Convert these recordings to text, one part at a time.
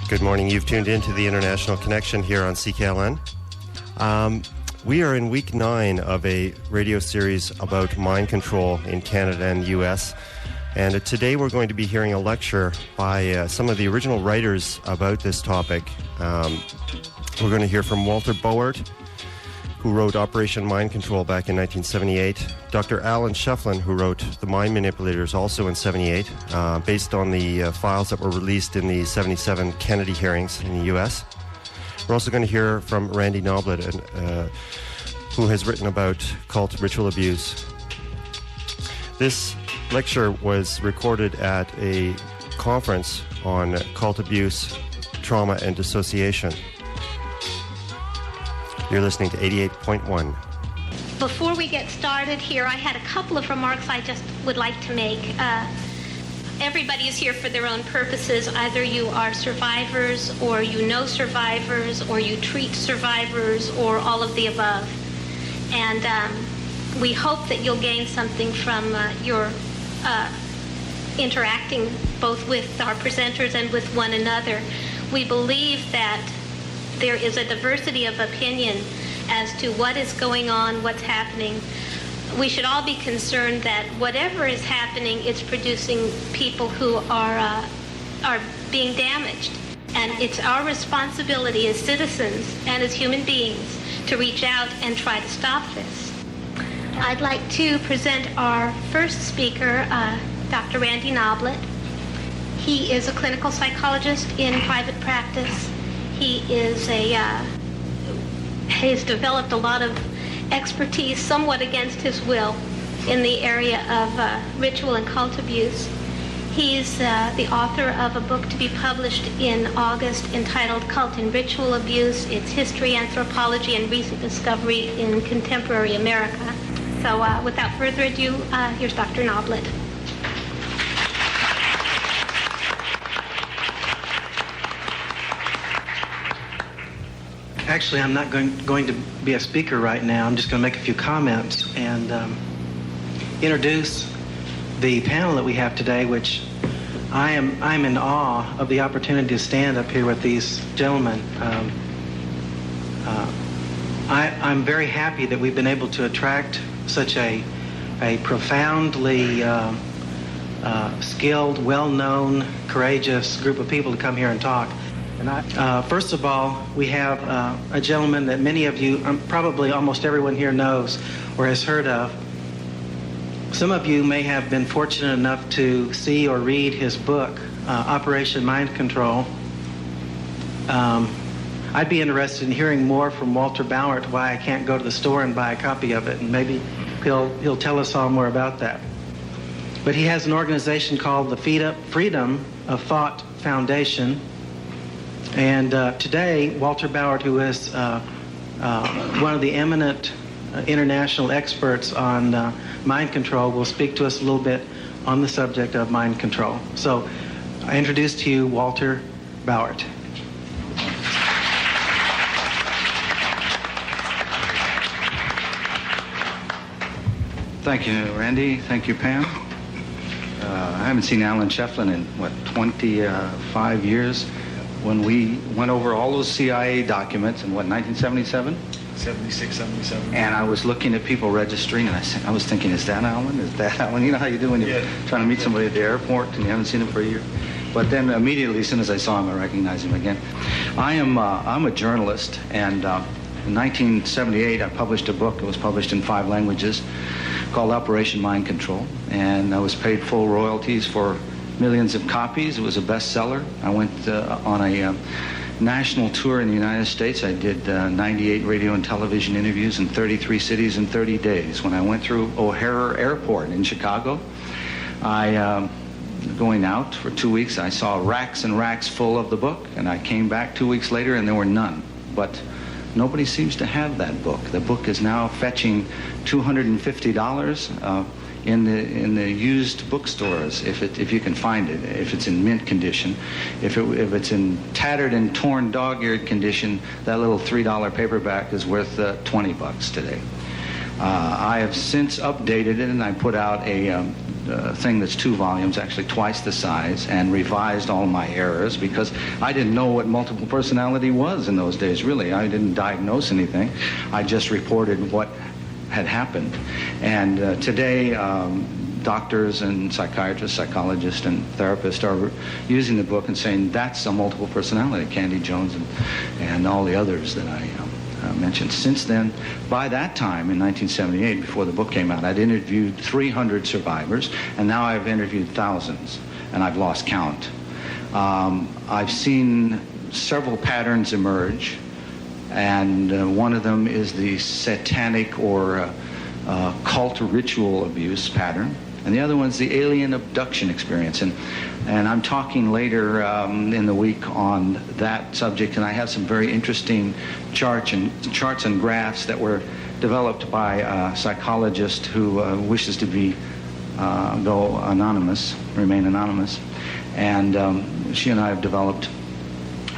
Good morning. You've tuned into the International Connection here on CKLN. We are in week 9 of a radio series about mind control in Canada and U.S. And today we're going to be hearing a lecture by some of the original writers about this topic. We're going to hear from Walter Bowart, who wrote Operation Mind Control back in 1978. Dr. Alan Scheflin, who wrote The Mind Manipulators also in 78, based on the files that were released in the 77 Kennedy hearings in the U.S. We're also going to hear from Randy Noblitt, who has written about cult ritual abuse. This lecture was recorded at a conference on cult abuse, trauma, and dissociation. You're listening to 88.1. Before we get started here, I had a couple of remarks I just would like to make. Everybody is here for their own purposes. Either you are survivors, or you know survivors, or you treat survivors, or all of the above. And we hope that you'll gain something from your interacting both with our presenters and with one another. We believe that there is a diversity of opinion as to what is going on, what's happening. We should all be concerned that whatever is happening, it's producing people who are being damaged. And it's our responsibility as citizens and as human beings to reach out and try to stop this. I'd like to present our first speaker, Dr. Randy Noblitt. He is a clinical psychologist in private practice. He is has developed a lot of expertise, somewhat against his will, in the area of ritual and cult abuse. He's the author of a book to be published in August entitled Cult and Ritual Abuse, Its History, Anthropology, and Recent Discovery in Contemporary America. So without further ado, here's Dr. Noblitt. Actually, I'm not going to be a speaker right now. I'm just going to make a few comments and introduce the panel that we have today, which I'm in awe of the opportunity to stand up here with these gentlemen. I'm very happy that we've been able to attract such a profoundly skilled, well-known, courageous group of people to come here and talk. And first of all, we have a gentleman that many of you, probably almost everyone here knows or has heard of. Some of you may have been fortunate enough to see or read his book, Operation Mind Control. I'd be interested in hearing more from Walter Bowart why I can't go to the store and buy a copy of it, and maybe he'll tell us all more about that. But he has an organization called the Freedom of Thought Foundation. And today, Walter Bowart, who is one of the eminent international experts on mind control, will speak to us a little bit on the subject of mind control. So I introduce to you Walter Bowart. Thank you, Randy. Thank you, Pam. I haven't seen Alan Scheflin in, 25 years. When we went over all those CIA documents in, 1977? 76, 77. And I was looking at people registering, and I was thinking, is that Alan? Is that Alan? You know how you do when you're trying to meet somebody at the airport and you haven't seen him for a year? But then immediately, as soon as I saw him, I recognized him again. I'm a journalist, and in 1978, I published a book. It was published in 5 languages called Operation Mind Control, and I was paid full royalties for millions of copies. It was a bestseller. I went on a national tour in the United States. I did 98 radio and television interviews in 33 cities in 30 days. When I went through O'Hare Airport in Chicago, going out for 2 weeks, I saw racks and racks full of the book, and I came back 2 weeks later and there were none. But nobody seems to have that book. The book is now fetching $250 in the used bookstores, if you can find it, if it's in mint condition. If it's in tattered and torn dog-eared condition, that little $3 paperback is worth $20 today. I have since updated it, and I put out a thing that's 2 volumes, actually twice the size, and revised all my errors because I didn't know what multiple personality was in those days, really. I didn't diagnose anything. I just reported what had happened. And today, doctors and psychiatrists, psychologists, and therapists are using the book and saying that's a multiple personality, Candy Jones and all the others that I mentioned. Since then, by that time in 1978, before the book came out, I'd interviewed 300 survivors, and now I've interviewed thousands, and I've lost count. I've seen several patterns emerge, and one of them is the satanic or cult ritual abuse pattern, and the other one's the alien abduction experience. And I'm talking later in the week on that subject, and I have some very interesting charts and graphs that were developed by a psychologist who wishes to remain anonymous. And she and I have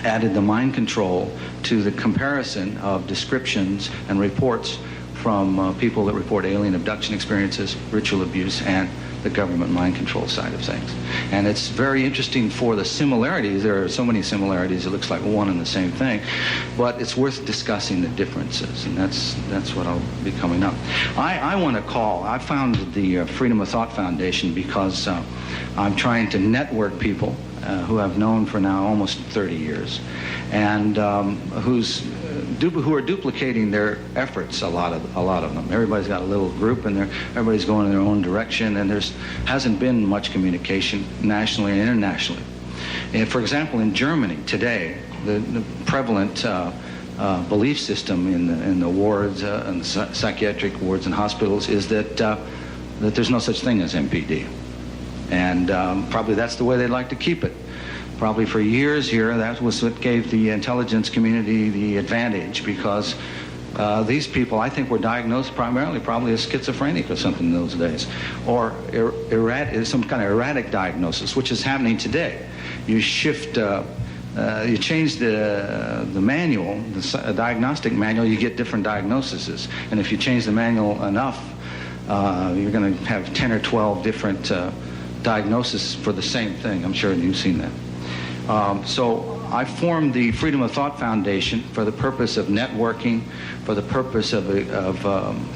added the mind control to the comparison of descriptions and reports from people that report alien abduction experiences, ritual abuse, and the government mind control side of things. And it's very interesting for the similarities. There are so many similarities, it looks like one and the same thing, but it's worth discussing the differences, and that's what I'll be coming up. I want to call, I founded the Freedom of Thought Foundation because I'm trying to network people who I've known for now almost 30 years, and who are duplicating their efforts, a lot of them. Everybody's got a little group, and everybody's going in their own direction, and hasn't been much communication nationally and internationally. And for example, in Germany today, the prevalent belief system in the wards and psychiatric wards and hospitals is that there's no such thing as MPD. And probably that's the way they'd like to keep it. Probably for years here, that was what gave the intelligence community the advantage, because these people, I think, were diagnosed primarily probably as schizophrenic or something in those days, or some kind of erratic diagnosis, which is happening today. You shift, you change the manual, the diagnostic manual, you get different diagnoses. And if you change the manual enough, you're going to have 10 or 12 different diagnoses for the same thing. I'm sure you've seen that. So I formed the Freedom of Thought Foundation for the purpose of networking, for the purpose of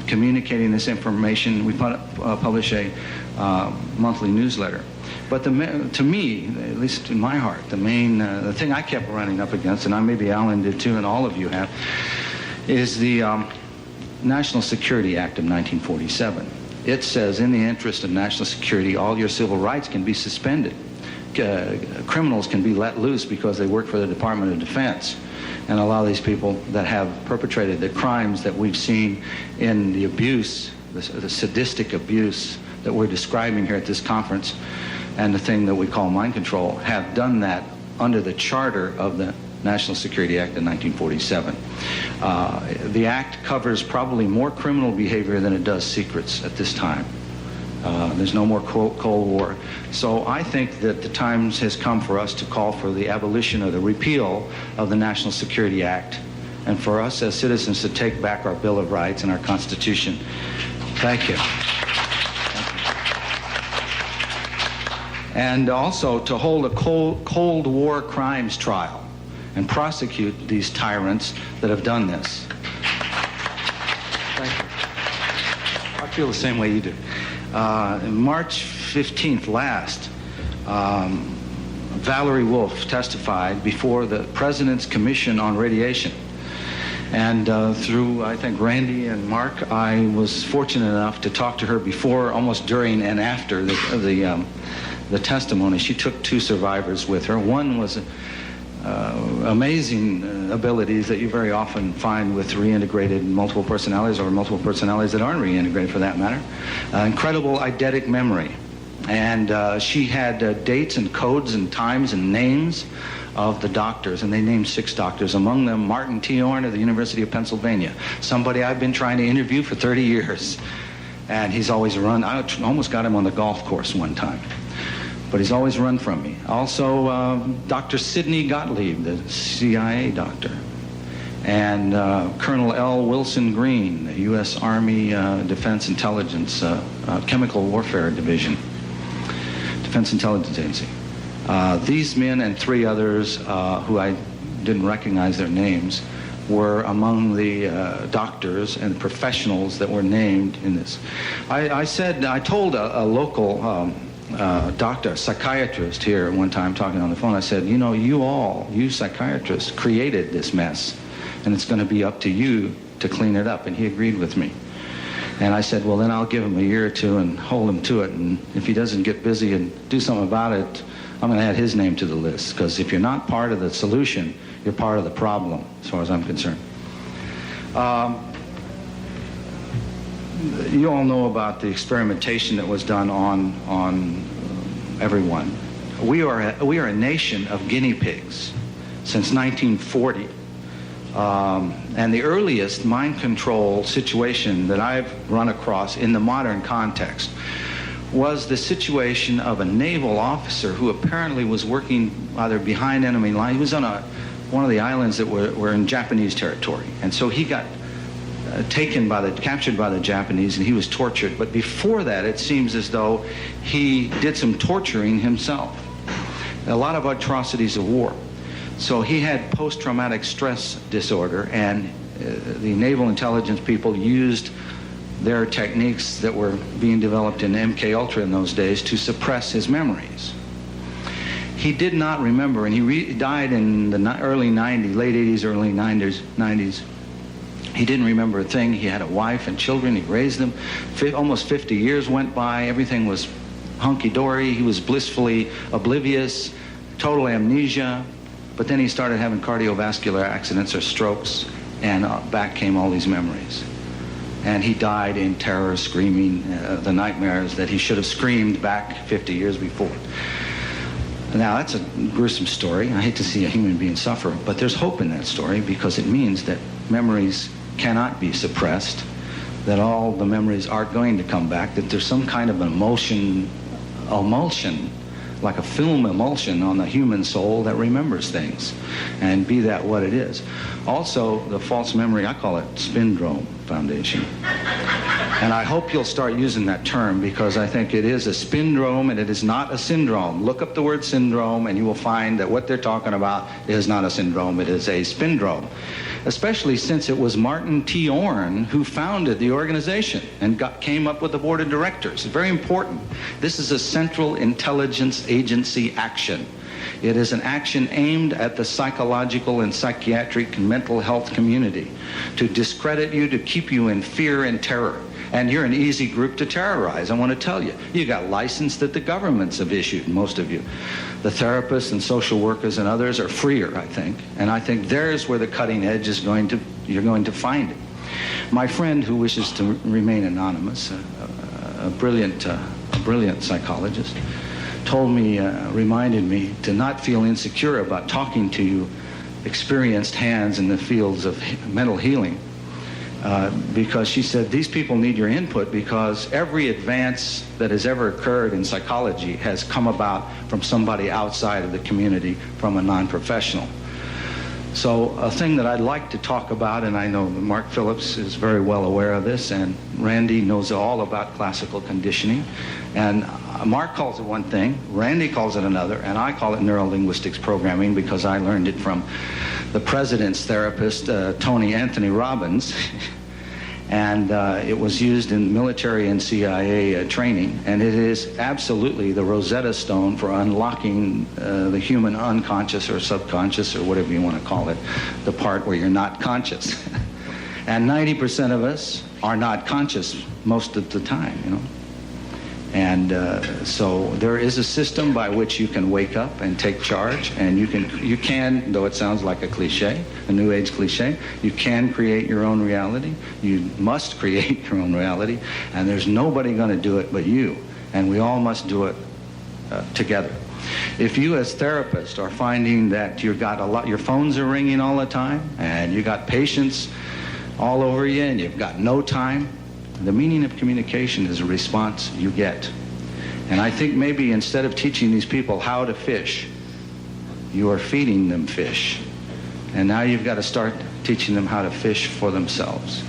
communicating this information. We publish a monthly newsletter. But to me, at least in my heart, the thing I kept running up against, and maybe Alan did too, and all of you have, is the National Security Act of 1947. It says, in the interest of national security, all your civil rights can be suspended. Criminals can be let loose because they work for the Department of Defense. And a lot of these people that have perpetrated the crimes that we've seen in the abuse, the sadistic abuse that we're describing here at this conference, and the thing that we call mind control, have done that under the charter of the National Security Act of 1947. The act covers probably more criminal behavior than it does secrets at this time. There's no more Cold War. So I think that the time has come for us to call for the abolition or the repeal of the National Security Act, and for us as citizens to take back our Bill of Rights and our Constitution. Thank you. And also to hold a Cold War crimes trial and prosecute these tyrants that have done this. Thank you. I feel the same way you do. March 15th last, Valerie Wolf testified before the President's Commission on Radiation. And through, I think, Randy and Mark, I was fortunate enough to talk to her before, almost during, and after the testimony. She took 2 survivors with her. One was amazing abilities that you very often find with reintegrated multiple personalities, or multiple personalities that aren't reintegrated for that matter. Incredible eidetic memory. And she had dates and codes and times and names of the doctors, and they named 6 doctors, among them Martin Tiorn of the University of Pennsylvania, somebody I've been trying to interview for 30 years. And he's always run. I almost got him on the golf course one time, but he's always run from me. Also, Dr. Sidney Gottlieb, the CIA doctor, and Colonel L. Wilson Green, the U.S. Army Defense Intelligence Chemical Warfare Division. Defense Intelligence Agency. These men and 3 others who I didn't recognize their names were among the doctors and professionals that were named in this. I told a local doctor, a psychiatrist here one time talking on the phone, I said, you know, you psychiatrists created this mess, and it's going to be up to you to clean it up. And he agreed with me. And I said, well, then I'll give him a year or 2 and hold him to it. And if he doesn't get busy and do something about it, I'm going to add his name to the list. Because if you're not part of the solution, you're part of the problem, as far as I'm concerned. You all know about the experimentation that was done on everyone. We are a nation of guinea pigs since 1940. And the earliest mind control situation that I've run across in the modern context was the situation of a naval officer who apparently was working either behind enemy lines. He was on one of the islands that were in Japanese territory. And so he got captured by the Japanese, and he was tortured. But before that, it seems as though he did some torturing himself. A lot of atrocities of war. So he had post-traumatic stress disorder, and the naval intelligence people used their techniques that were being developed in MK Ultra in those days to suppress his memories. He did not remember, and he died in the early 90s, late 80s, early 90s. He didn't remember a thing. He had a wife and children. He raised them. Almost 50 years went by. Everything was hunky-dory. He was blissfully oblivious, total amnesia. But then he started having cardiovascular accidents or strokes, and back came all these memories. And he died in terror, screaming the nightmares that he should have screamed back 50 years before. Now, that's a gruesome story. I hate to see a human being suffer, but there's hope in that story, because it means that memories cannot be suppressed, that all the memories are going to come back, that there's some kind of an emulsion, like a film emulsion on the human soul that remembers things, and be that what it is. Also, the false memory, I call it Spindrome Foundation. And I hope you'll start using that term, because I think it is a spindrome and it is not a syndrome. Look up the word syndrome and you will find that what they're talking about is not a syndrome, it is a spindrome. Especially since it was Martin T. Orne who founded the organization and came up with the board of directors. Very important. This is a central intelligence agency action. It is an action aimed at the psychological and psychiatric and mental health community to discredit you, to keep you in fear and terror. And you're an easy group to terrorize, I want to tell you. You got license that the governments have issued, most of you. The therapists and social workers and others are freer, I think. And I think there's where the cutting edge is you're going to find it. My friend who wishes to remain anonymous, a brilliant psychologist, reminded me to not feel insecure about talking to you experienced hands in the fields of mental healing. Because she said, these people need your input, because every advance that has ever occurred in psychology has come about from somebody outside of the community, from a non-professional. So a thing that I'd like to talk about, and I know that Mark Phillips is very well aware of this, and Randy knows all about classical conditioning, and Mark calls it one thing, Randy calls it another, and I call it neurolinguistics programming, because I learned it from the president's therapist, Tony Anthony Robbins, and it was used in military and CIA training, and it is absolutely the Rosetta Stone for unlocking the human unconscious or subconscious, or whatever you want to call it, the part where you're not conscious. And 90% of us are not conscious most of the time, you know. And so there is a system by which you can wake up and take charge, and you can, though it sounds like a cliche, a New Age cliche, you can create your own reality. You must create your own reality, and there's nobody going to do it but you, and we all must do it together. If you as therapists are finding that your phones are ringing all the time, and you got patients all over you, and you've got no time, the meaning of communication is a response you get. And I think maybe instead of teaching these people how to fish, you are feeding them fish. And now you've got to start teaching them how to fish for themselves.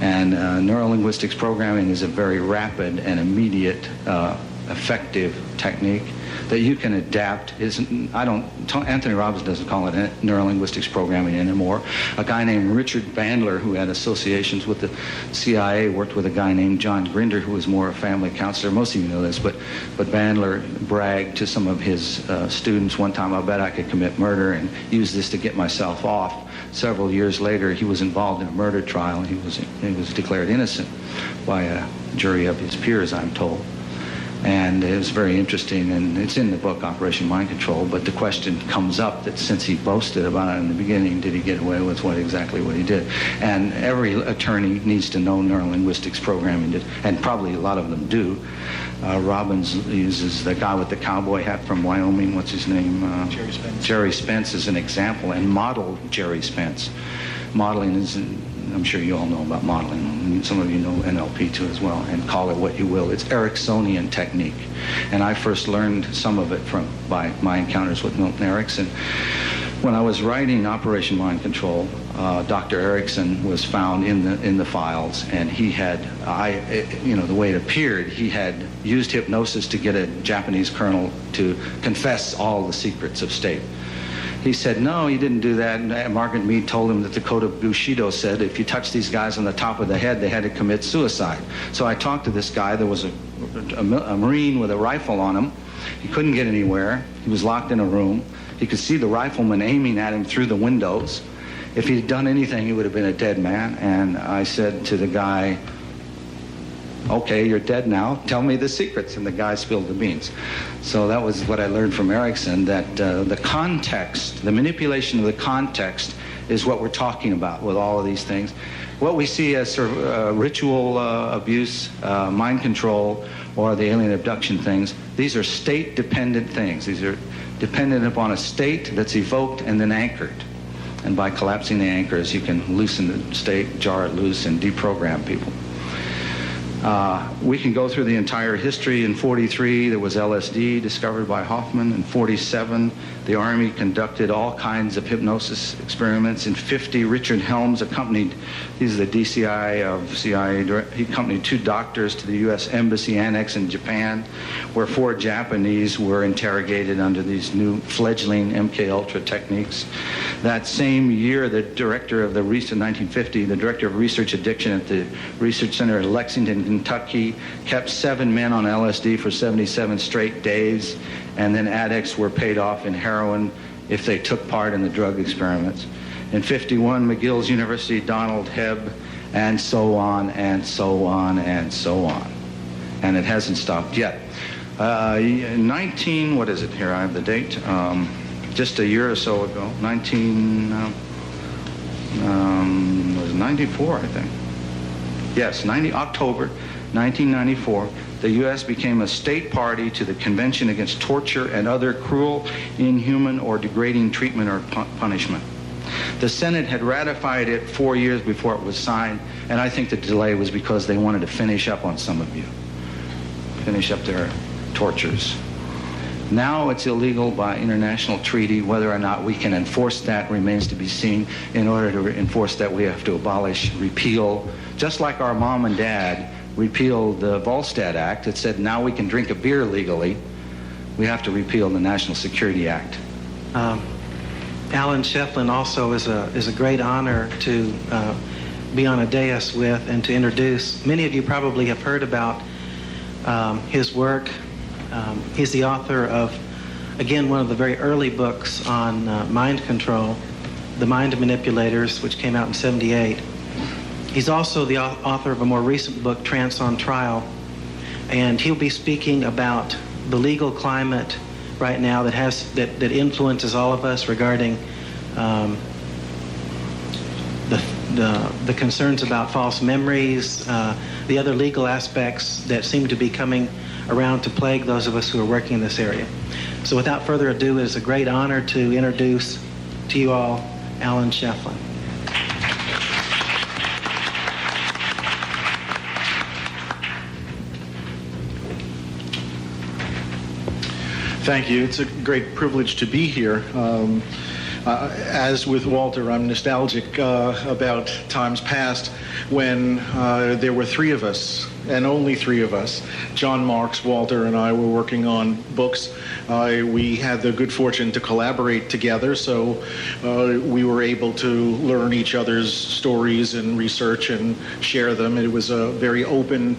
And neurolinguistics programming is a very rapid and immediate effective technique that you can adapt. Anthony Robbins doesn't call it neurolinguistics programming anymore. A guy named Richard Bandler, who had associations with the CIA, worked with a guy named John Grinder, who was more a family counselor. Most of you know this, but Bandler bragged to some of his students one time, I bet I could commit murder and use this to get myself off. Several years later, he was involved in a murder trial, and he was declared innocent by a jury of his peers, I'm told. And it was very interesting, and it's in the book, Operation Mind Control, but the question comes up that since he boasted about it in the beginning, did he get away with exactly what he did? And every attorney needs to know neurolinguistics programming, and probably a lot of them do. Robbins uses the guy with the cowboy hat from Wyoming, what's his name? Jerry Spence. Jerry Spence is an example, and modeled Jerry Spence. Modeling is, I'm sure you all know about modeling. Some of you know NLP too as well, and call it what you will. It's Ericksonian technique. And I first learned some of it by my encounters with Milton Erickson. When I was writing Operation Mind Control, Dr. Erickson was found in the files, and he had, the way it appeared, he had used hypnosis to get a Japanese colonel to confess all the secrets of state. He said, no, he didn't do that. And Margaret Mead told him that the Code of Bushido said if you touch these guys on the top of the head, they had to commit suicide. So I talked to this guy. There was a Marine with a rifle on him. He couldn't get anywhere. He was locked in a room. He could see the rifleman aiming at him through the windows. If he'd done anything, he would have been a dead man. And I said to the guy, okay, you're dead now. Tell me the secrets. And the guy spilled the beans. So that was what I learned from Erickson, that the context, the manipulation of the context is what we're talking about with all of these things. What we see as sort of ritual abuse, mind control, or the alien abduction things, these are state-dependent things. These are dependent upon a state that's evoked and then anchored. And by collapsing the anchors, you can loosen the state, jar it loose, and deprogram people. We can go through the entire history. In 43, there was LSD discovered by Hoffman. In 47, the Army conducted all kinds of hypnosis experiments. In 50, Richard Helms accompanied, he's the DCI of CIA, he accompanied 2 doctors to the U.S. Embassy Annex in Japan, where 4 Japanese were interrogated under these new fledgling MK-Ultra techniques. That same year, the director of 1950, the director of research addiction at the Research Center in Lexington, Kentucky, kept 7 men on LSD for 77 straight days, and then addicts were paid off in heroin if they took part in the drug experiments. In 51, McGill's University, Donald Hebb, and so on, and so on, and so on. And it hasn't stopped yet. In 19, what is it here? I have the date. Just a year or so ago, was 94, I think. Yes, October 1994, the U.S. became a state party to the Convention Against Torture and Other Cruel, Inhuman, or Degrading Treatment or Punishment. The Senate had ratified it 4 years before it was signed, and I think the delay was because they wanted to finish up on some of you, finish up their tortures. Now it's illegal by international treaty. Whether or not we can enforce that remains to be seen. In order to enforce that, we have to abolish, repeal, just like our mom and dad repealed the Volstead Act. It said now we can drink a beer legally. We have to repeal the National Security Act. Alan Scheflin also is a great honor to be on a dais with and to introduce. Many of you probably have heard about his work. He's the author of, again, one of the very early books on mind control, The Mind of Manipulators, which came out in '78. He's also the author of a more recent book, Trance on Trial, and he'll be speaking about the legal climate right now that influences all of us regarding the concerns about false memories, the other legal aspects that seem to be coming around to plague those of us who are working in this area. So without further ado, it is a great honor to introduce to you all Alan Scheflin. Thank you. It's a great privilege to be here. As with Walter, I'm nostalgic about times past when there were 3 of us and only three of us. John Marks, Walter, and I were working on books. We had the good fortune to collaborate together, so we were able to learn each other's stories and research and share them. It was a very open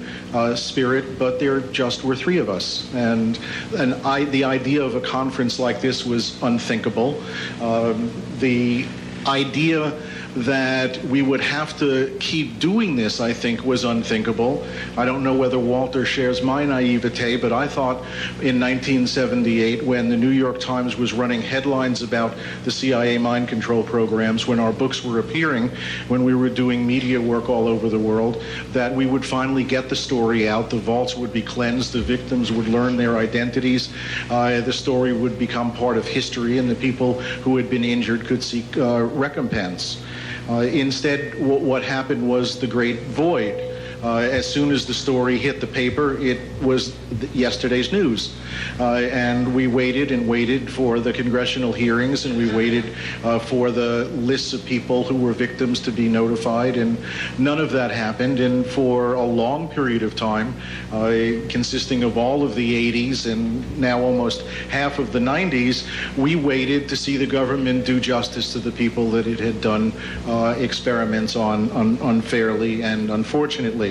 spirit, but there just were three of us. And the idea of a conference like this was unthinkable. The idea that we would have to keep doing this, I think, was unthinkable. I don't know whether Walter shares my naivete, but I thought in 1978, when the New York Times was running headlines about the CIA mind control programs, when our books were appearing, when we were doing media work all over the world, that we would finally get the story out, the vaults would be cleansed, the victims would learn their identities, the story would become part of history, and the people who had been injured could seek recompense. Instead, what happened was the great void. As soon as the story hit the paper, it was yesterday's news. And we waited and waited for the congressional hearings, and we waited for the lists of people who were victims to be notified, and none of that happened. And for a long period of time, consisting of all of the 80s and now almost half of the 90s, we waited to see the government do justice to the people that it had done experiments on unfairly and unfortunately.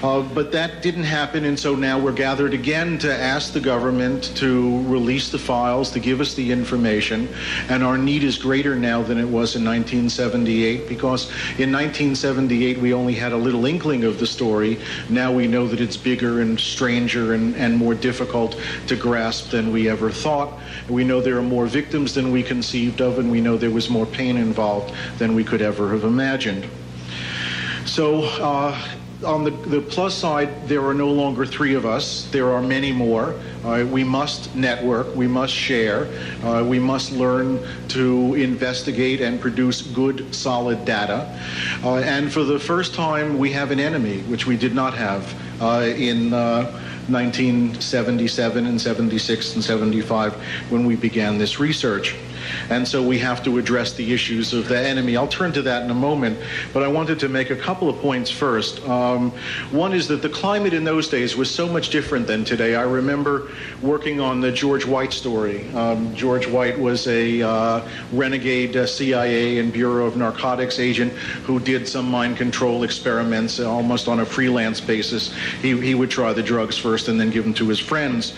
But that didn't happen, and so now we're gathered again to ask the government to release the files, to give us the information, and our need is greater now than it was in 1978, because in 1978 we only had a little inkling of the story. Now we know that it's bigger and stranger and more difficult to grasp than we ever thought. We know there are more victims than we conceived of, and we know there was more pain involved than we could ever have imagined. So on the plus side, there are no longer three of us. There are many more. We must network. We must share. We must learn to investigate and produce good, solid data. And for the first time, we have an enemy, which we did not have in 1977 and 76 and 75 when we began this research. And so we have to address the issues of the enemy. I'll turn to that in a moment, but I wanted to make a couple of points first. One is that the climate in those days was so much different than today. I remember working on the George White story. George White was a renegade CIA and Bureau of Narcotics agent who did some mind control experiments almost on a freelance basis. He would try the drugs first and then give them to his friends.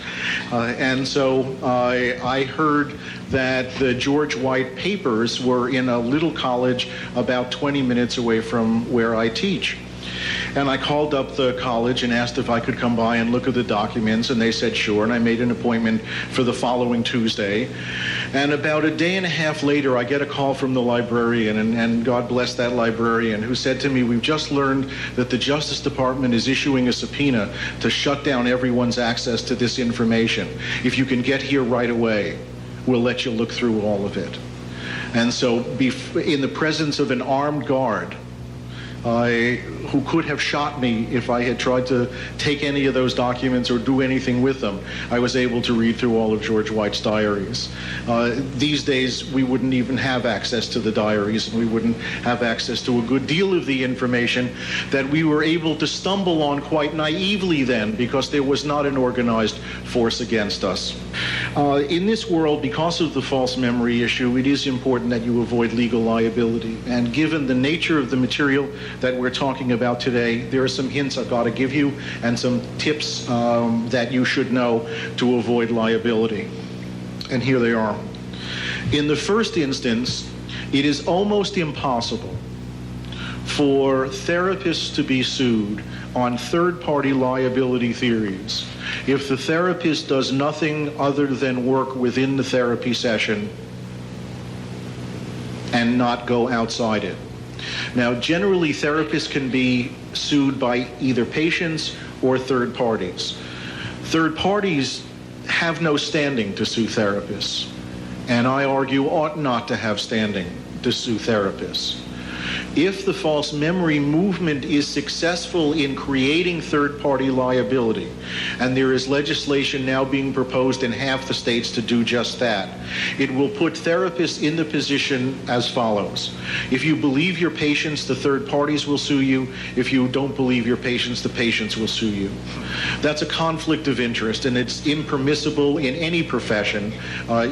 And so I heard that the George White papers were in a little college about 20 minutes away from where I teach. And I called up the college and asked if I could come by and look at the documents, and they said sure, and I made an appointment for the following Tuesday. And about a day and a half later, I get a call from the librarian, and God bless that librarian, who said to me, "We've just learned that the Justice Department is issuing a subpoena to shut down everyone's access to this information. If you can get here right away, we'll let you look through all of it." And so in the presence of an armed guard who could have shot me if I had tried to take any of those documents or do anything with them, I was able to read through all of George White's diaries. These days, we wouldn't even have access to the diaries, and we wouldn't have access to a good deal of the information that we were able to stumble on quite naively then, because there was not an organized force against us. In this world, because of the false memory issue, it is important that you avoid legal liability. And given the nature of the material that we're talking about today, there are some hints I've got to give you and some tips that you should know to avoid liability. And here they are. In the first instance, it is almost impossible for therapists to be sued on third-party liability theories if the therapist does nothing other than work within the therapy session and not go outside it. Now, generally, therapists can be sued by either patients or third parties. Third parties have no standing to sue therapists, and I argue ought not to have standing to sue therapists. If the false memory movement is successful in creating third-party liability, and there is legislation now being proposed in half the states to do just that, it will put therapists in the position as follows. If you believe your patients, the third parties will sue you. If you don't believe your patients, the patients will sue you. That's a conflict of interest, and it's impermissible in any profession,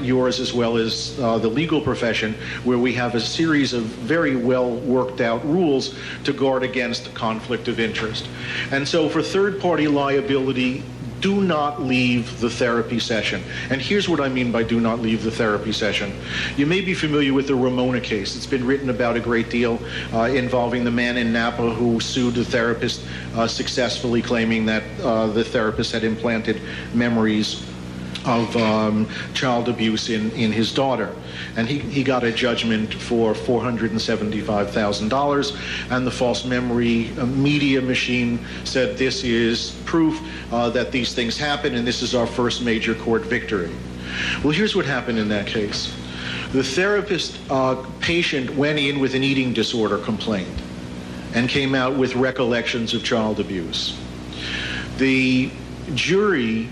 yours as well as the legal profession, where we have a series of very well worked out rules to guard against conflict of interest. And so for third-party liability, do not leave the therapy session. And here's what I mean by do not leave the therapy session. You may be familiar with the Ramona case. It's been written about a great deal, involving the man in Napa who sued the therapist successfully, claiming that the therapist had implanted memories of child abuse in his daughter. And he got a judgment for $475,000, and the false memory media machine said this is proof that these things happen, and this is our first major court victory. Well, here's what happened in that case. The therapist patient went in with an eating disorder complaint and came out with recollections of child abuse. The jury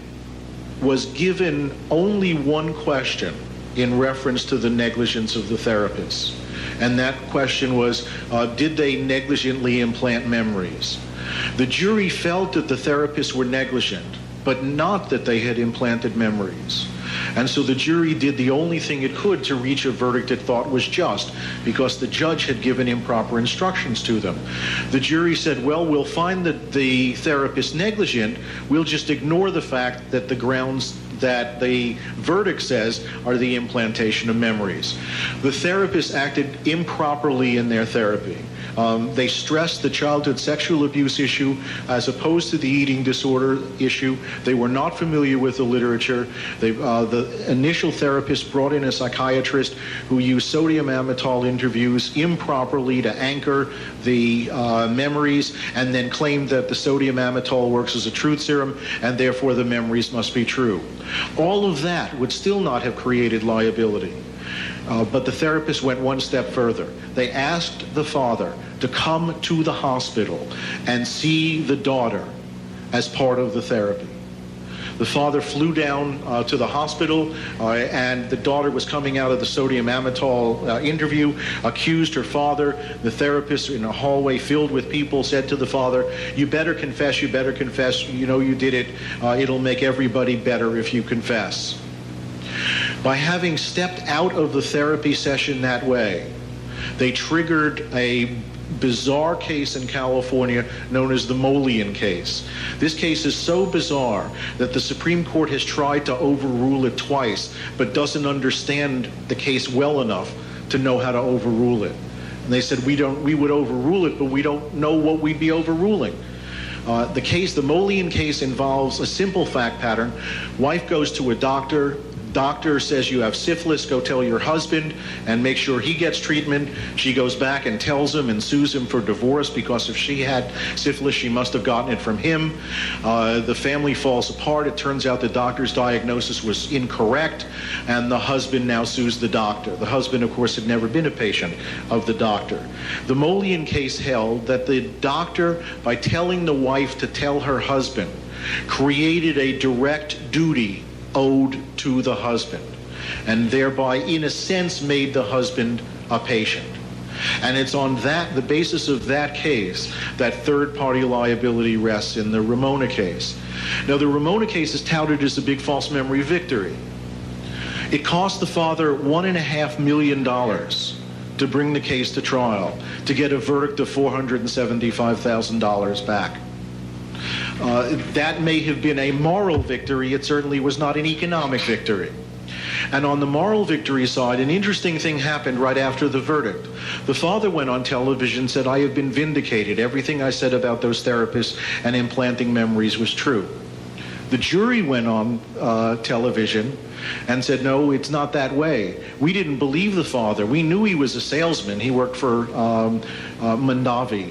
was given only one question in reference to the negligence of the therapist. And that question was, did they negligently implant memories? The jury felt that the therapists were negligent, but not that they had implanted memories. And so the jury did the only thing it could to reach a verdict it thought was just, because the judge had given improper instructions to them. The jury said, well, we'll find that the therapist negligent, we'll just ignore the fact that the grounds that the verdict says are the implantation of memories. The therapists acted improperly in their therapy. They stressed the childhood sexual abuse issue as opposed to the eating disorder issue. They were not familiar with the literature. The initial therapist brought in a psychiatrist who used sodium amytal interviews improperly to anchor the memories, and then claimed that the sodium amytal works as a truth serum, and therefore the memories must be true. All of that would still not have created liability. But the therapist went one step further. They asked the father to come to the hospital and see the daughter as part of the therapy. The father flew down to the hospital, and the daughter was coming out of the sodium amytal interview, accused her father. The therapist, in a hallway filled with people, said to the father, you better confess, you know you did it. It'll make everybody better if you confess. By having stepped out of the therapy session that way, they triggered a bizarre case in California known as the Molian case. This case is so bizarre that the Supreme Court has tried to overrule it twice, but doesn't understand the case well enough to know how to overrule it. And they said, we would overrule it, but we don't know what we'd be overruling. The Molian case involves a simple fact pattern. Wife goes to a doctor. Doctor says you have syphilis, go tell your husband and make sure he gets treatment. She goes back and tells him and sues him for divorce, because if she had syphilis, she must have gotten it from him. The family falls apart. It turns out the doctor's diagnosis was incorrect, and the husband now sues the doctor. The husband, of course, had never been a patient of the doctor. The Molian case held that the doctor, by telling the wife to tell her husband, created a direct duty owed to the husband, and thereby, in a sense, made the husband a patient. And it's on the basis of that case that third-party liability rests in the Ramona case. Now, the Ramona case is touted as a big false memory victory. It cost the father $1.5 million to bring the case to trial, to get a verdict of $475,000 back. That may have been a moral victory. It certainly was not an economic victory. And on the moral victory side, an interesting thing happened right after the verdict. The father went on television and said, I have been vindicated. Everything I said about those therapists and implanting memories was true. The jury went on television and said, no, it's not that way. We didn't believe the father. We knew he was a salesman. He worked for Mondavi.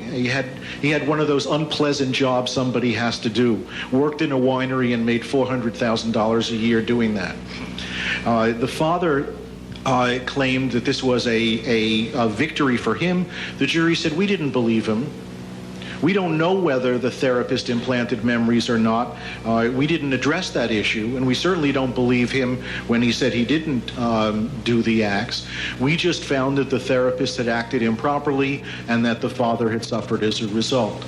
He had one of those unpleasant jobs somebody has to do. Worked in a winery and made $400,000 a year doing that. The father claimed that this was a victory for him. The jury said, we didn't believe him. We don't know whether the therapist implanted memories or not. We didn't address that issue, and we certainly don't believe him when he said he didn't do the acts. We just found that the therapist had acted improperly and that the father had suffered as a result.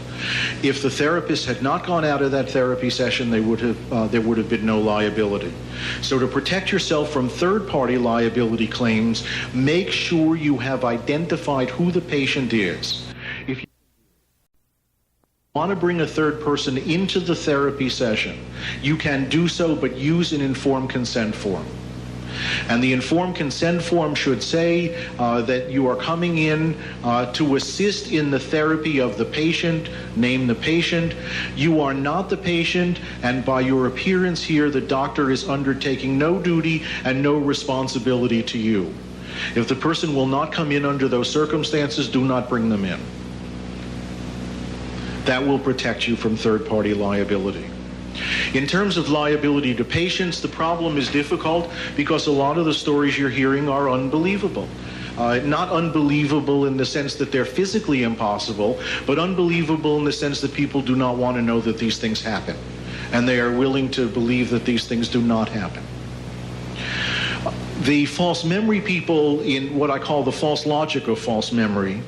If the therapist had not gone out of that therapy session, there would have been no liability. So to protect yourself from third-party liability claims, make sure you have identified who the patient is. If you want to bring a third person into the therapy session, you can do so, but use an informed consent form. And the informed consent form should say that you are coming in to assist in the therapy of the patient, name the patient. You are not the patient, and by your appearance here, the doctor is undertaking no duty and no responsibility to you. If the person will not come in under those circumstances, do not bring them in. That will protect you from third-party liability. In terms of liability to patients, the problem is difficult because a lot of the stories you're hearing are unbelievable. Not unbelievable in the sense that they're physically impossible, but unbelievable in the sense that people do not want to know that these things happen, and they are willing to believe that these things do not happen. The false memory people, in what I call the false logic of false memory,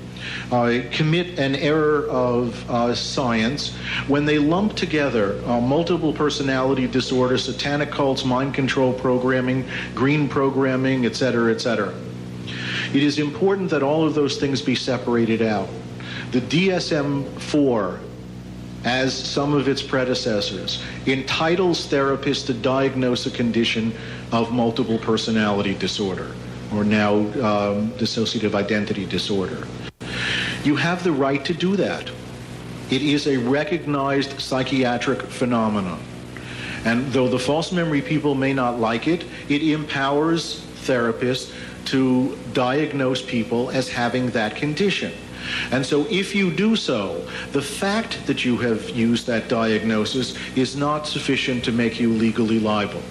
commit an error of science when they lump together multiple personality disorder, satanic cults, mind control programming, green programming, etc., etc. It is important that all of those things be separated out. The DSM-4, as some of its predecessors, entitles therapists to diagnose a condition of multiple personality disorder, or now dissociative identity disorder. You have the right to do that. It is a recognized psychiatric phenomenon. And though the false memory people may not like it, it empowers therapists to diagnose people as having that condition. And so if you do so, the fact that you have used that diagnosis is not sufficient to make you legally liable.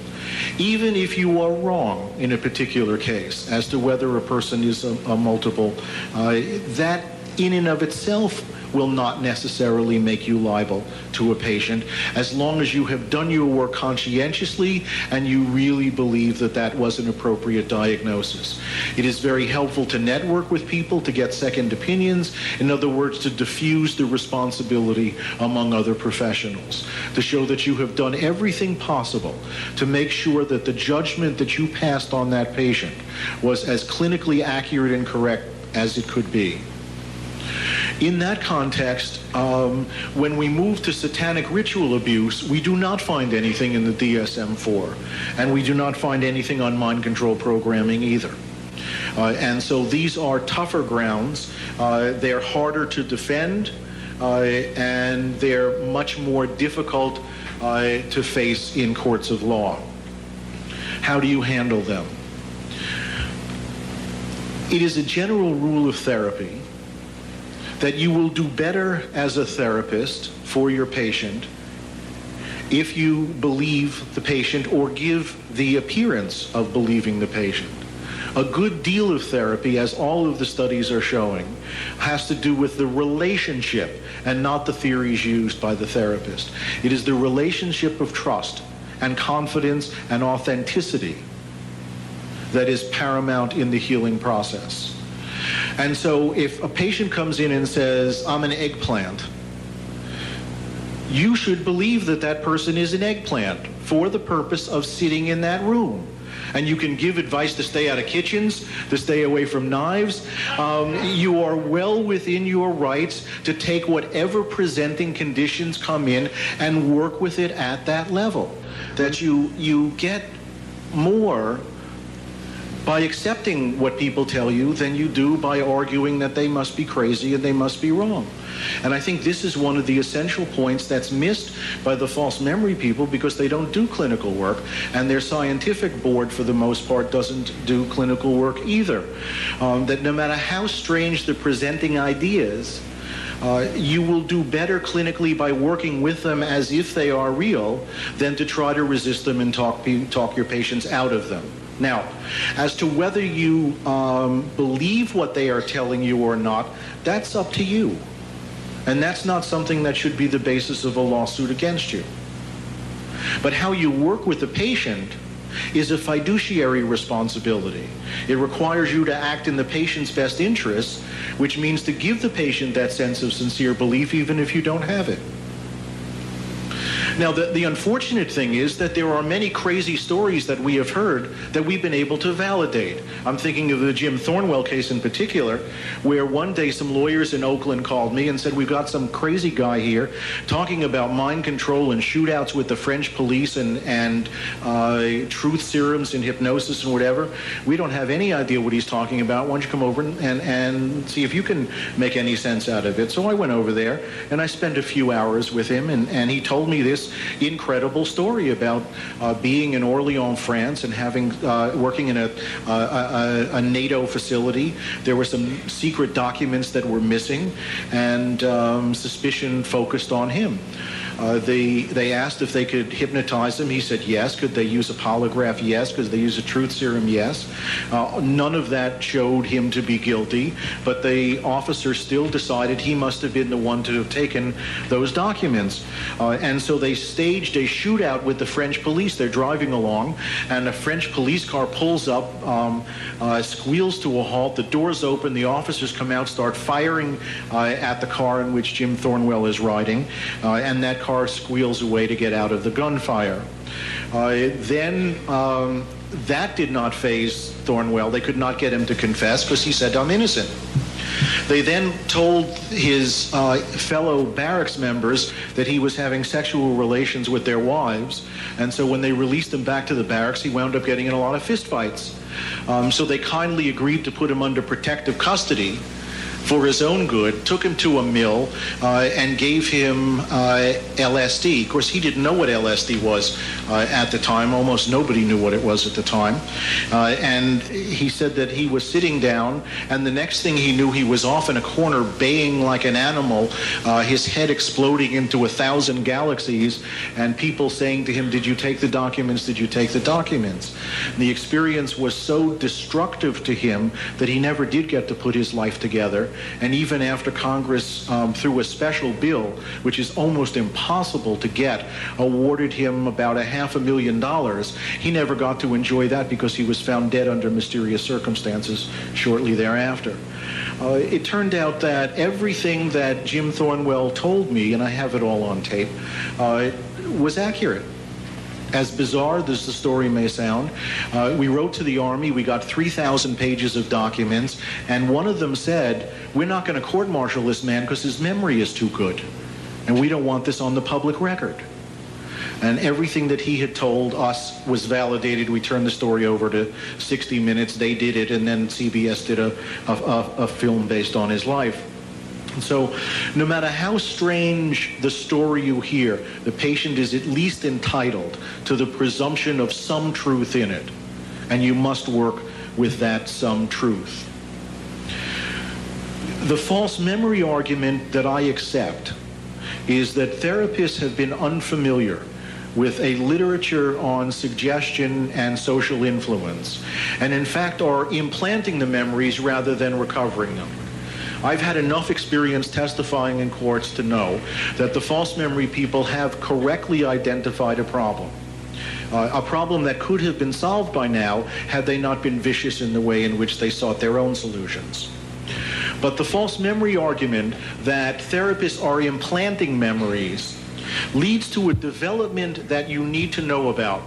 Even if you are wrong in a particular case as to whether a person is a multiple, that in and of itself will not necessarily make you liable to a patient, as long as you have done your work conscientiously and you really believe that that was an appropriate diagnosis. It is very helpful to network with people to get second opinions, in other words, to diffuse the responsibility among other professionals, to show that you have done everything possible to make sure that the judgment that you passed on that patient was as clinically accurate and correct as it could be. In that context, when we move to satanic ritual abuse, we do not find anything in the DSM-4, and we do not find anything on mind control programming either. And so these are tougher grounds. They're harder to defend, and they're much more difficult to face in courts of law. How do you handle them? It is a general rule of therapy that you will do better as a therapist for your patient if you believe the patient or give the appearance of believing the patient. A good deal of therapy, as all of the studies are showing, has to do with the relationship and not the theories used by the therapist. It is the relationship of trust and confidence and authenticity that is paramount in the healing process. And so if a patient comes in and says, I'm an eggplant, you should believe that that person is an eggplant for the purpose of sitting in that room. And you can give advice to stay out of kitchens, to stay away from knives. You are well within your rights to take whatever presenting conditions come in and work with it at that level. That you get more by accepting what people tell you than you do by arguing that they must be crazy and they must be wrong. And I think this is one of the essential points that's missed by the false memory people because they don't do clinical work, and their scientific board, for the most part, doesn't do clinical work either. That no matter how strange the presenting ideas, you will do better clinically by working with them as if they are real than to try to resist them and talk your patients out of them, Now, as to whether you believe what they are telling you or not, that's up to you. And that's not something that should be the basis of a lawsuit against you. But how you work with the patient is a fiduciary responsibility. It requires you to act in the patient's best interests, which means to give the patient that sense of sincere belief even if you don't have it. Now, the unfortunate thing is that there are many crazy stories that we have heard that we've been able to validate. I'm thinking of the Jim Thornwell case in particular, where one day some lawyers in Oakland called me and said, we've got some crazy guy here talking about mind control and shootouts with the French police and truth serums and hypnosis and whatever. We don't have any idea what he's talking about. Why don't you come over and see if you can make any sense out of it? So I went over there and I spent a few hours with him, and he told me this incredible story about being in Orléans, France, and having working in a NATO facility. There were some secret documents that were missing, and suspicion focused on him. They asked if they could hypnotize him. He said yes. Could they use a polygraph? Yes. Could they use a truth serum? Yes. None of that showed him to be guilty, but the officer still decided he must have been the one to have taken those documents. And so they staged a shootout with the French police. They're driving along, and a French police car pulls up, squeals to a halt. The doors open. The officers come out, start firing at the car in which Jim Thornwell is riding, and that car squeals away to get out of the gunfire. Then that did not faze Thornwell. They could not get him to confess because he said, I'm innocent. They then told his fellow barracks members that he was having sexual relations with their wives, and so when they released him back to the barracks, he wound up getting in a lot of fistfights. So they kindly agreed to put him under protective custody for his own good, took him to a mill and gave him LSD. Of course, he didn't know what LSD was at the time. Almost nobody knew what it was at the time. And he said that he was sitting down, and the next thing he knew, he was off in a corner baying like an animal, his head exploding into 1,000 galaxies, and people saying to him, did you take the documents? Did you take the documents? And the experience was so destructive to him that he never did get to put his life together. And even after Congress, through a special bill, which is almost impossible to get, awarded him about $500,000, he never got to enjoy that because he was found dead under mysterious circumstances shortly thereafter. It turned out that everything that Jim Thornwell told me, and I have it all on tape, was accurate. As bizarre as the story may sound, we wrote to the Army, we got 3,000 pages of documents, and one of them said, we're not going to court-martial this man because his memory is too good, and we don't want this on the public record. And everything that he had told us was validated. We turned the story over to 60 Minutes, they did it, and then CBS did a film based on his life. So no matter how strange the story you hear, the patient is at least entitled to the presumption of some truth in it, and you must work with that some truth. The false memory argument that I accept is that therapists have been unfamiliar with a literature on suggestion and social influence, and in fact are implanting the memories rather than recovering them. I've had enough experience testifying in courts to know that the false memory people have correctly identified a problem that could have been solved by now had they not been vicious in the way in which they sought their own solutions. But the false memory argument that therapists are implanting memories leads to a development that you need to know about.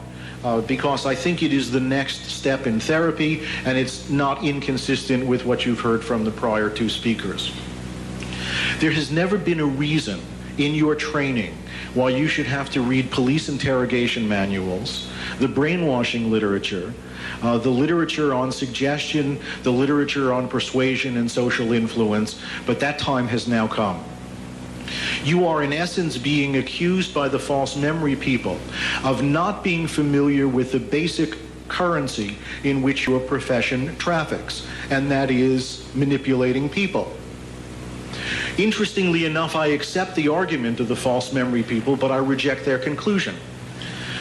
Because I think it is the next step in therapy, and it's not inconsistent with what you've heard from the prior two speakers. There has never been a reason in your training why you should have to read police interrogation manuals, the brainwashing literature, the literature on suggestion, the literature on persuasion and social influence, but that time has now come. You are in essence being accused by the false memory people of not being familiar with the basic currency in which your profession traffics, and that is manipulating people. Interestingly enough, I accept the argument of the false memory people, but I reject their conclusion.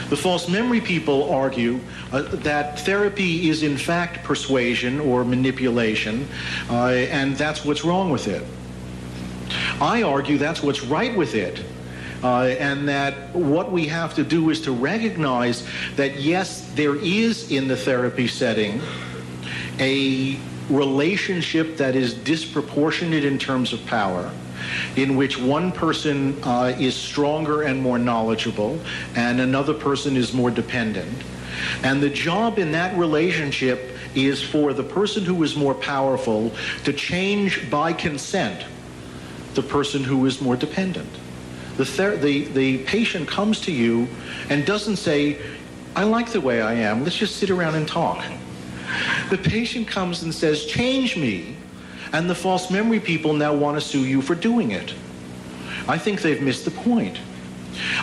The false memory people argue that therapy is in fact persuasion or manipulation, and that's what's wrong with it. I argue that's what's right with it. And that what we have to do is to recognize that, yes, there is in the therapy setting a relationship that is disproportionate in terms of power, in which one person is stronger and more knowledgeable, and another person is more dependent. And the job in that relationship is for the person who is more powerful to change by consent the person who is more dependent. The patient comes to you and doesn't say, I like the way I am, let's just sit around and talk. The patient comes and says, change me, and the false memory people now want to sue you for doing it. I think they've missed the point.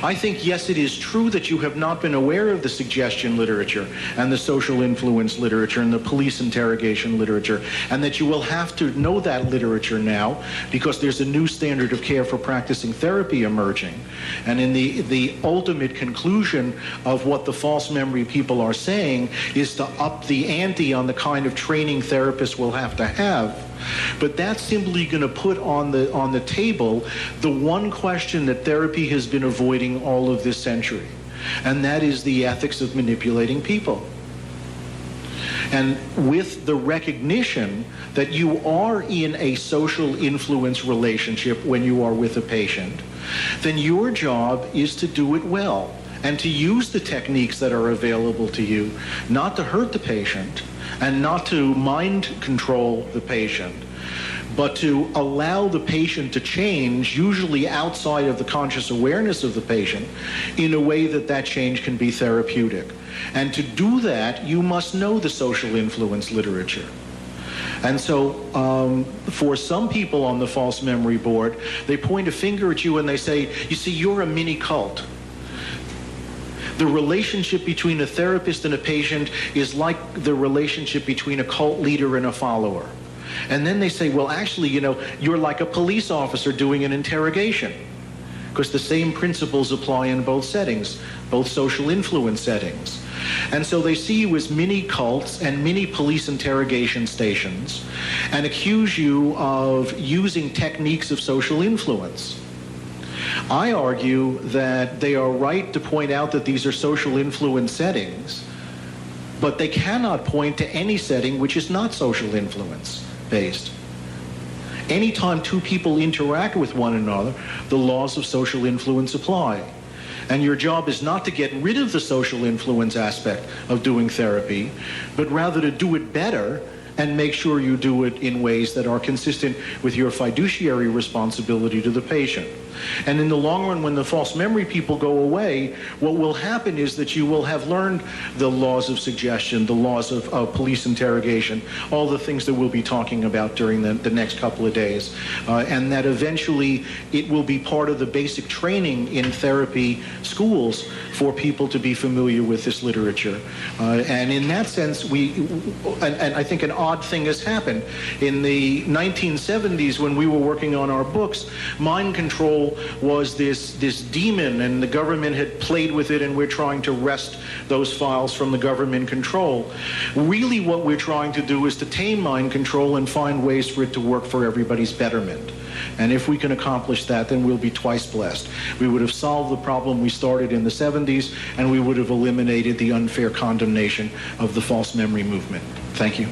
I think, yes, it is true that you have not been aware of the suggestion literature and the social influence literature and the police interrogation literature, and that you will have to know that literature now because there's a new standard of care for practicing therapy emerging. And in the ultimate conclusion of what the false memory people are saying is to up the ante on the kind of training therapists will have to have. But that's simply going to put on the table the one question that therapy has been avoiding all of this century, and that is the ethics of manipulating people. And with the recognition that you are in a social influence relationship when you are with a patient, then your job is to do it well and to use the techniques that are available to you, not to hurt the patient and not to mind control the patient, but to allow the patient to change, usually outside of the conscious awareness of the patient, in a way that that change can be therapeutic. And to do that, you must know the social influence literature. And so for some people on the false memory board, they point a finger at you and they say, you see, you're a mini cult. The relationship between a therapist and a patient is like the relationship between a cult leader and a follower. And then they say, well, actually, you know, you're like a police officer doing an interrogation, because the same principles apply in both settings, both social influence settings. And so they see you as mini cults and mini police interrogation stations and accuse you of using techniques of social influence. I argue that they are right to point out that these are social influence settings, but they cannot point to any setting which is not social influence based. Anytime two people interact with one another, the laws of social influence apply. And your job is not to get rid of the social influence aspect of doing therapy, but rather to do it better and make sure you do it in ways that are consistent with your fiduciary responsibility to the patient. And in the long run, when the false memory people go away, what will happen is that you will have learned the laws of suggestion, the laws of police interrogation, all the things that we'll be talking about during the next couple of days, and that eventually it will be part of the basic training in therapy schools for people to be familiar with this literature. And in that sense, and I think an odd thing has happened. In the 1970s, when we were working on our books, Mind Control was this demon, and the government had played with it, and we're trying to wrest those files from the government control. Really what we're trying to do is to tame mind control and find ways for it to work for everybody's betterment. And if we can accomplish that, then we'll be twice blessed. We would have solved the problem we started in the 70s, and we would have eliminated the unfair condemnation of the false memory movement. Thank you.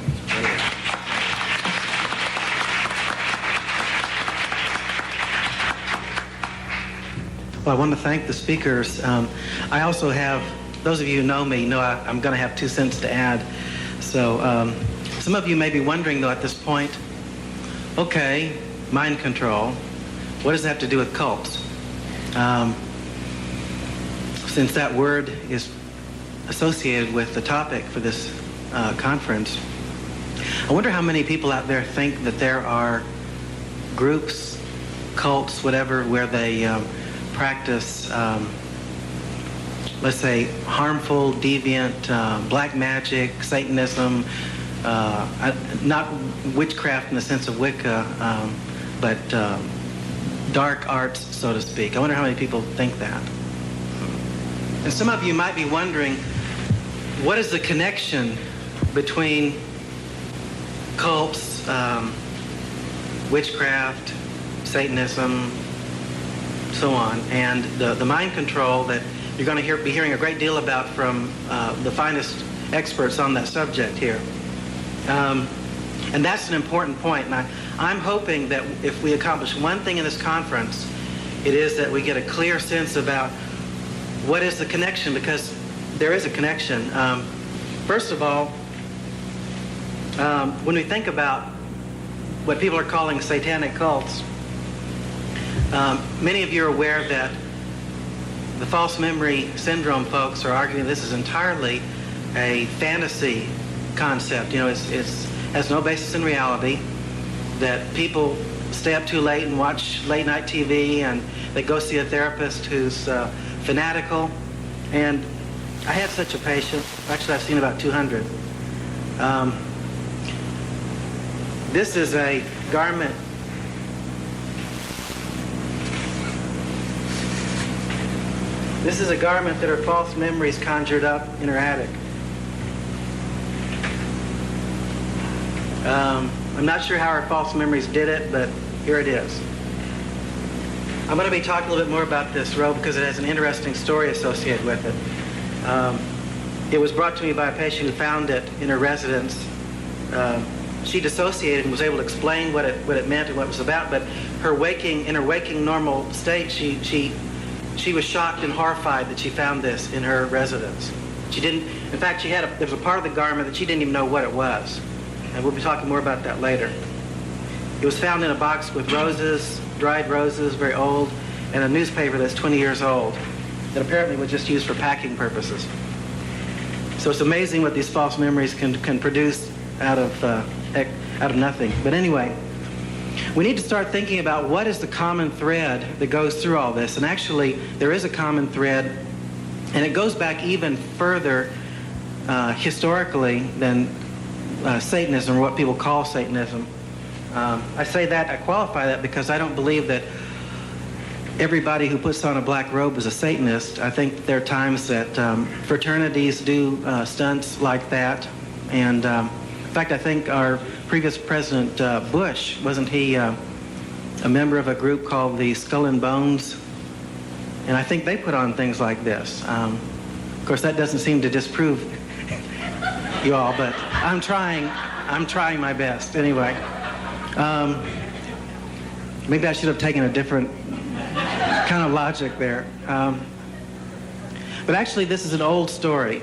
Well, I want to thank the speakers. I also have, those of you who know me know I'm going to have 2 cents to add. So some of you may be wondering, though, at this point, okay, mind control, what does that have to do with cults? Since that word is associated with the topic for this conference, I wonder how many people out there think that there are groups, cults, whatever, where they practice, let's say, harmful, deviant, black magic, Satanism, not witchcraft in the sense of Wicca, but dark arts, so to speak. I wonder how many people think that. And some of you might be wondering, what is the connection between cults, witchcraft, Satanism, so on, and the mind control that you're going to be hearing a great deal about from the finest experts on that subject here. And that's an important point. And I'm hoping that if we accomplish one thing in this conference, it is that we get a clear sense about what is the connection, because there is a connection. First of all, when we think about what people are calling satanic cults, many of you are aware that the false memory syndrome folks are arguing this is entirely a fantasy concept. You know, it has no basis in reality, that people stay up too late and watch late night TV, and they go see a therapist who's fanatical. And I had such a patient. Actually, I've seen about 200. This is a garment. This is a garment that her false memories conjured up in her attic. I'm not sure how her false memories did it, but here it is. I'm going to be talking a little bit more about this robe because it has an interesting story associated with it. It was brought to me by a patient who found it in her residence. She dissociated and was able to explain what it meant and what it was about, but in her waking normal state, she was shocked and horrified that she found this in her residence. She didn't, in fact, there was a part of the garment that she didn't even know what it was. And we'll be talking more about that later. It was found in a box with roses, dried roses, very old, and a newspaper that's 20 years old that apparently was just used for packing purposes. So it's amazing what these false memories can produce out of nothing. But anyway, we need to start thinking about what is the common thread that goes through all this. And actually, there is a common thread, and it goes back even further historically than Satanism, or what people call Satanism. I qualify that because I don't believe that everybody who puts on a black robe is a Satanist. I think there are times that fraternities do stunts like that. And in fact, I think our previous President Bush, wasn't he a member of a group called the Skull and Bones? And I think they put on things like this. Of course, that doesn't seem to disprove you all, but I'm trying my best. Anyway, maybe I should have taken a different kind of logic there. But actually, this is an old story.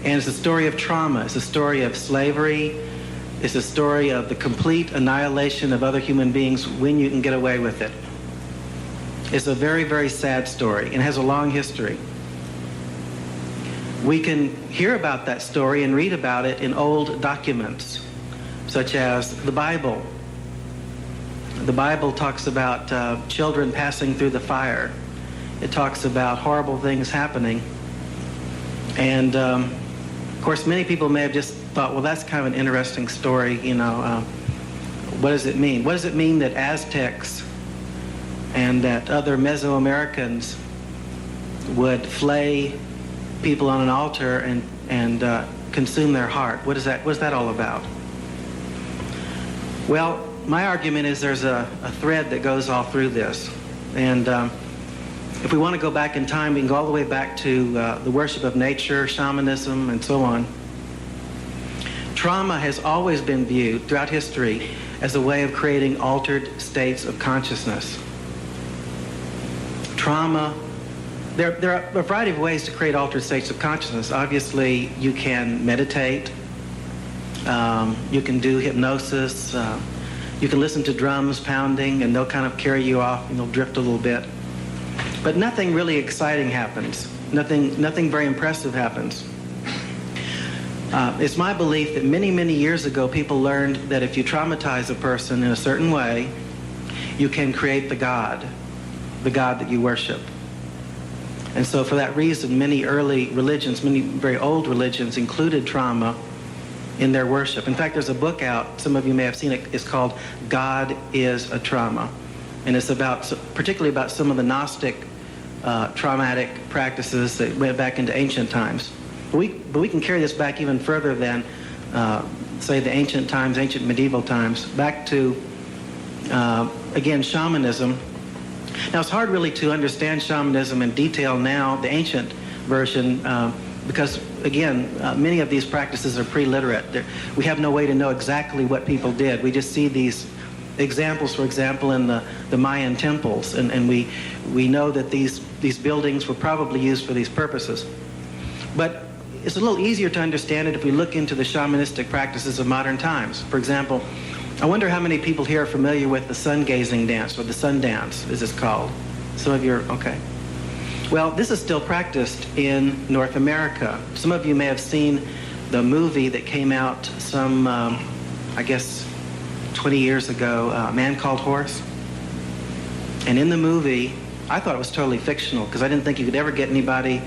And it's a story of trauma. It's a story of slavery. It's a story of the complete annihilation of other human beings when you can get away with it. It's a very, very sad story, and has a long history. We can hear about that story and read about it in old documents, such as the Bible. The Bible talks about children passing through the fire. It talks about horrible things happening. And of course, many people may have just thought, well, that's kind of an interesting story, you know. What does it mean? What does it mean that Aztecs and that other Mesoamericans would flay people on an altar and consume their heart? What's that all about? Well, my argument is there's a thread that goes all through this. And if we want to go back in time, we can go all the way back to the worship of nature, shamanism, and so on. Trauma has always been viewed throughout history as a way of creating altered states of consciousness. Trauma, there are a variety of ways to create altered states of consciousness. Obviously, you can meditate, you can do hypnosis, you can listen to drums pounding and they'll kind of carry you off and you'll drift a little bit. But nothing really exciting happens. Nothing very impressive happens. It's my belief that many, many years ago, people learned that if you traumatize a person in a certain way, you can create the God that you worship. And so for that reason, many early religions, many very old religions included trauma in their worship. In fact, there's a book out, some of you may have seen it, it's called God is a Trauma. And it's particularly about some of the Gnostic traumatic practices that went back into ancient times. But we can carry this back even further than, say, the ancient times, ancient medieval times, back to, again, shamanism. Now, it's hard really to understand shamanism in detail now, the ancient version, because, again, many of these practices are pre-literate. We have no way to know exactly what people did. We just see these examples, for example, in the Mayan temples, and we know that these buildings were probably used for these purposes. But it's a little easier to understand it if we look into the shamanistic practices of modern times. For example, I wonder how many people here are familiar with the sun-gazing dance, or the sun dance, as it's called. Some of you are, okay. Well, this is still practiced in North America. Some of you may have seen the movie that came out some, I guess, 20 years ago, A Man Called Horse. And in the movie, I thought it was totally fictional, because I didn't think you could ever get anybody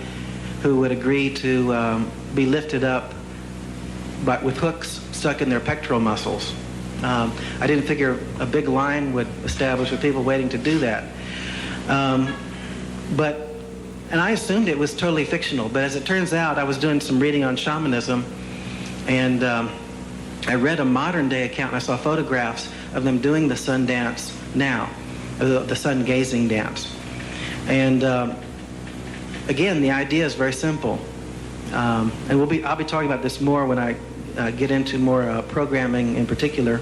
who would agree to be lifted up with hooks stuck in their pectoral muscles. I didn't figure a big line would establish with people waiting to do that. And I assumed it was totally fictional, but as it turns out, I was doing some reading on shamanism, and I read a modern day account, and I saw photographs of them doing the sun dance now, the sun gazing dance. And again, the idea is very simple. And I'll be talking about this more when I get into more programming in particular.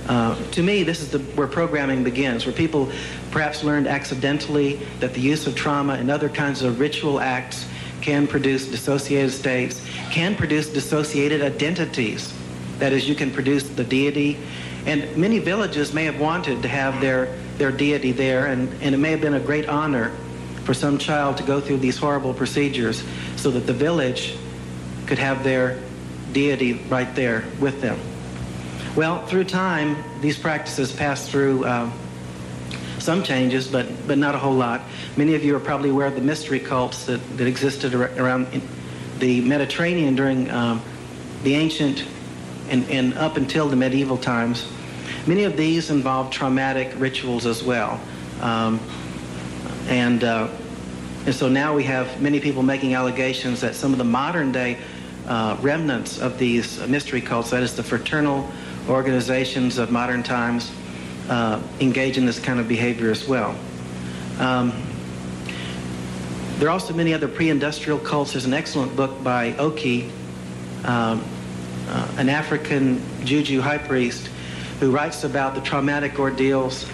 To me, this is where programming begins, where people perhaps learned accidentally that the use of trauma and other kinds of ritual acts can produce dissociated states, can produce dissociated identities. That is, you can produce the deity. And many villages may have wanted to have their deity there, and it may have been a great honor for some child to go through these horrible procedures so that the village could have their deity right there with them. Well, through time, these practices passed through some changes, but not a whole lot. Many of you are probably aware of the mystery cults that existed around the Mediterranean during the ancient and up until the medieval times. Many of these involved traumatic rituals as well. And so now we have many people making allegations that some of the modern day remnants of these mystery cults, that is the fraternal organizations of modern times, engage in this kind of behavior as well. There are also many other pre-industrial cults. There's an excellent book by Oki, an African juju high priest, who writes about the traumatic ordeals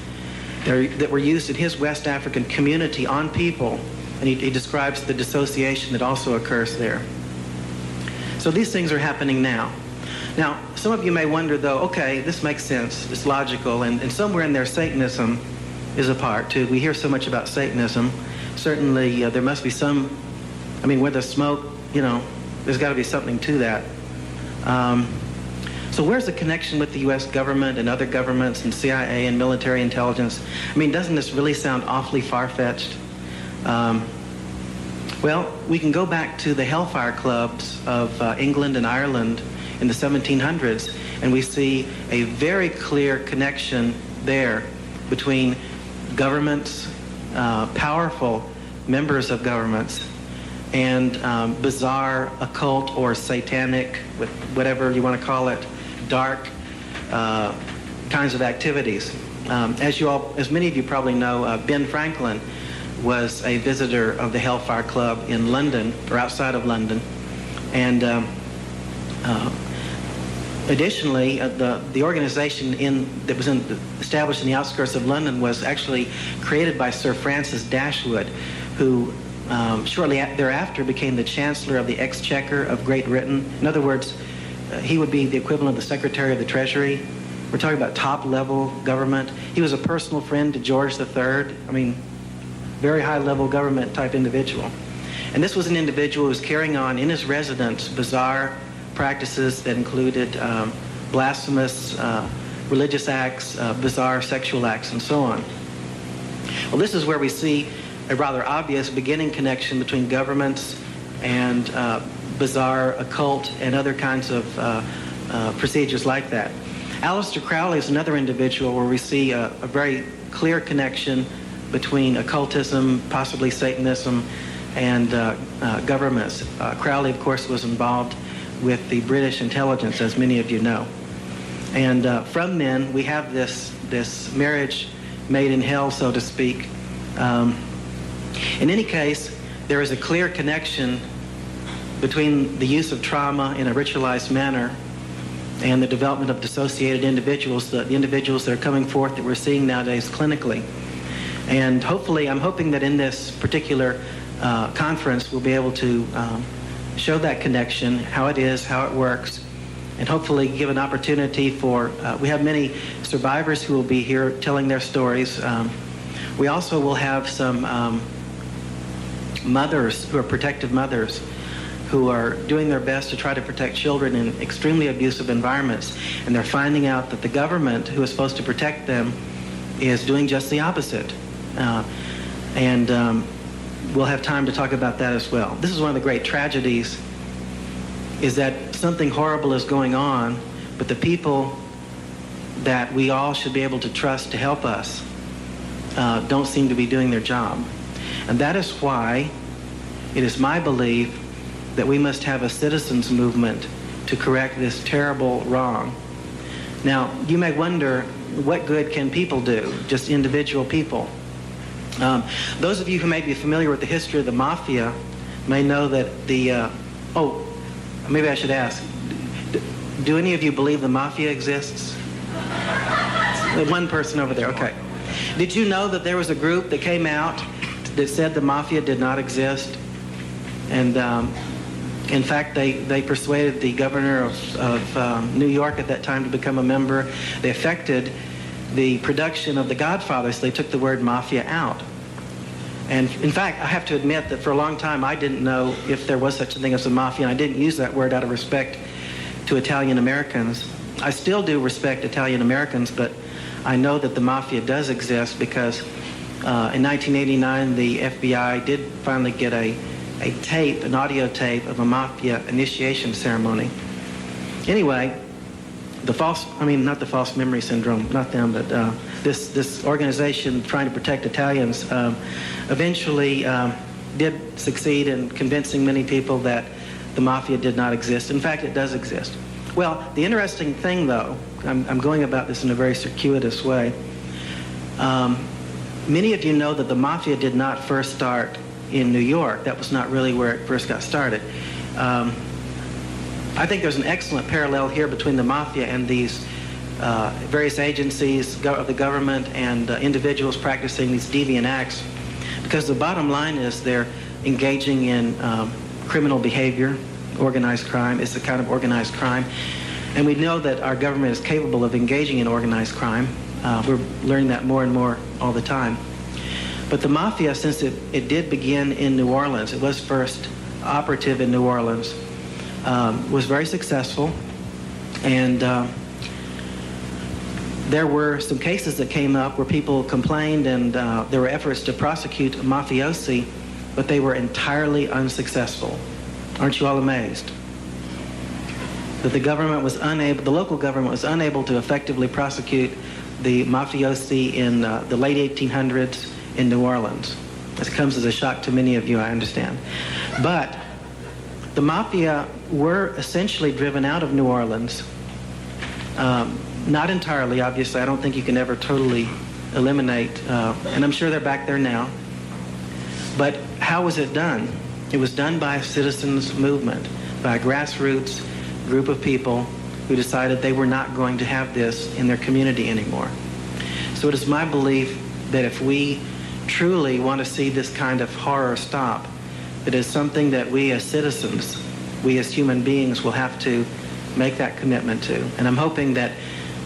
that were used in his West African community on people, and he describes the dissociation that also occurs there. So these things are happening now. Now, some of you may wonder, though, okay, this makes sense, it's logical, and somewhere in there Satanism is a part, too. We hear so much about Satanism. Certainly, there must be some, I mean, where there's smoke, there's got to be something to that. So where's the connection with the U.S. government and other governments and CIA and military intelligence? I mean, doesn't this really sound awfully far-fetched? Well, we can go back to the Hellfire Clubs of England and Ireland in the 1700s, and we see a very clear connection there between governments, powerful members of governments, and bizarre, occult, or satanic, whatever you want to call it, dark kinds of activities. As many of you probably know, Ben Franklin was a visitor of the Hellfire Club in London, or outside of London, and additionally, the organization that was established in the outskirts of London was actually created by Sir Francis Dashwood, who shortly thereafter became the Chancellor of the Exchequer of Great Britain. In other words, he would be the equivalent of the Secretary of the Treasury. We're talking about top-level government. He was a personal friend to George III. I mean, very high-level government-type individual. And this was an individual who was carrying on in his residence bizarre practices that included blasphemous religious acts, bizarre sexual acts, and so on. Well, this is where we see a rather obvious beginning connection between governments and bizarre occult and other kinds of procedures like that. Aleister Crowley is another individual where we see a very clear connection between occultism, possibly Satanism, and governments. Crowley, of course, was involved with the British intelligence, as many of you know. And from then, we have this marriage made in hell, so to speak. In any case, there is a clear connection between the use of trauma in a ritualized manner and the development of dissociated individuals, the individuals that are coming forth that we're seeing nowadays clinically. And hopefully, I'm hoping that in this particular conference, we'll be able to show that connection, how it is, how it works, and hopefully give an opportunity for, we have many survivors who will be here telling their stories. We also will have some mothers who are protective mothers who are doing their best to try to protect children in extremely abusive environments. And they're finding out that the government, who is supposed to protect them, is doing just the opposite. We'll have time to talk about that as well. This is one of the great tragedies, is that something horrible is going on, but the people that we all should be able to trust to help us don't seem to be doing their job. And that is why it is my belief that we must have a citizens movement to correct this terrible wrong. Now, you may wonder, what good can people do, just individual people? Those of you who may be familiar with the history of the mafia may know that the, maybe I should ask, do any of you believe the mafia exists? One person over there, okay. Did you know that there was a group that came out that said the mafia did not exist? And in fact, they persuaded the governor of New York at that time to become a member. They affected the production of The Godfather, so they took the word mafia out. And in fact, I have to admit that for a long time I didn't know if there was such a thing as a mafia, and I didn't use that word out of respect to Italian Americans. I still do respect Italian Americans, but I know that the mafia does exist because in 1989 the FBI did finally get a tape, an audio tape of a mafia initiation ceremony. Anyway, not the false memory syndrome, not them, but this organization trying to protect Italians eventually did succeed in convincing many people that the mafia did not exist. In fact, it does exist. Well, the interesting thing, though, I'm going about this in a very circuitous way. Many of you know that the mafia did not first start in New York. That was not really where it first got started. I think there's an excellent parallel here between the mafia and these various agencies of the government and individuals practicing these deviant acts, because the bottom line is they're engaging in criminal behavior. Organized crime is a kind of organized crime, and we know that our government is capable of engaging in organized crime. We're learning that more and more all the time. But the mafia, since it did begin in New Orleans, it was first operative in New Orleans, was very successful, and there were some cases that came up where people complained, and there were efforts to prosecute mafiosi, but they were entirely unsuccessful. Aren't you all amazed? That the local government was unable to effectively prosecute the mafiosi in the late 1800s in New Orleans. This comes as a shock to many of you, I understand. But the mafia were essentially driven out of New Orleans. Not entirely, obviously. I don't think you can ever totally eliminate, and I'm sure they're back there now. But how was it done? It was done by a citizens movement, by a grassroots group of people who decided they were not going to have this in their community anymore. So it is my belief that if we truly want to see this kind of horror stop, it is something that we as citizens, we as human beings will have to make that commitment to. And I'm hoping that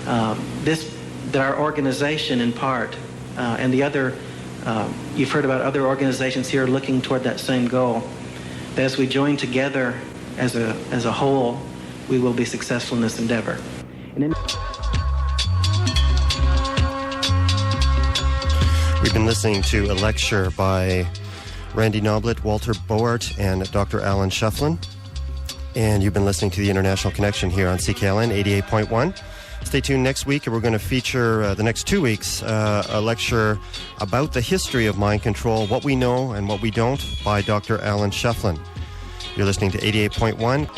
that our organization in part, and the other, you've heard about other organizations here looking toward that same goal, that as we join together as a whole, we will be successful in this endeavor. We've been listening to a lecture by Randy Noblitt, Walter Bowart, and Dr. Alan Scheflin. And you've been listening to the International Connection here on CKLN 88.1. Stay tuned next week, and we're going to feature the next 2 weeks a lecture about the history of mind control, what we know and what we don't, by Dr. Alan Scheflin. You're listening to 88.1.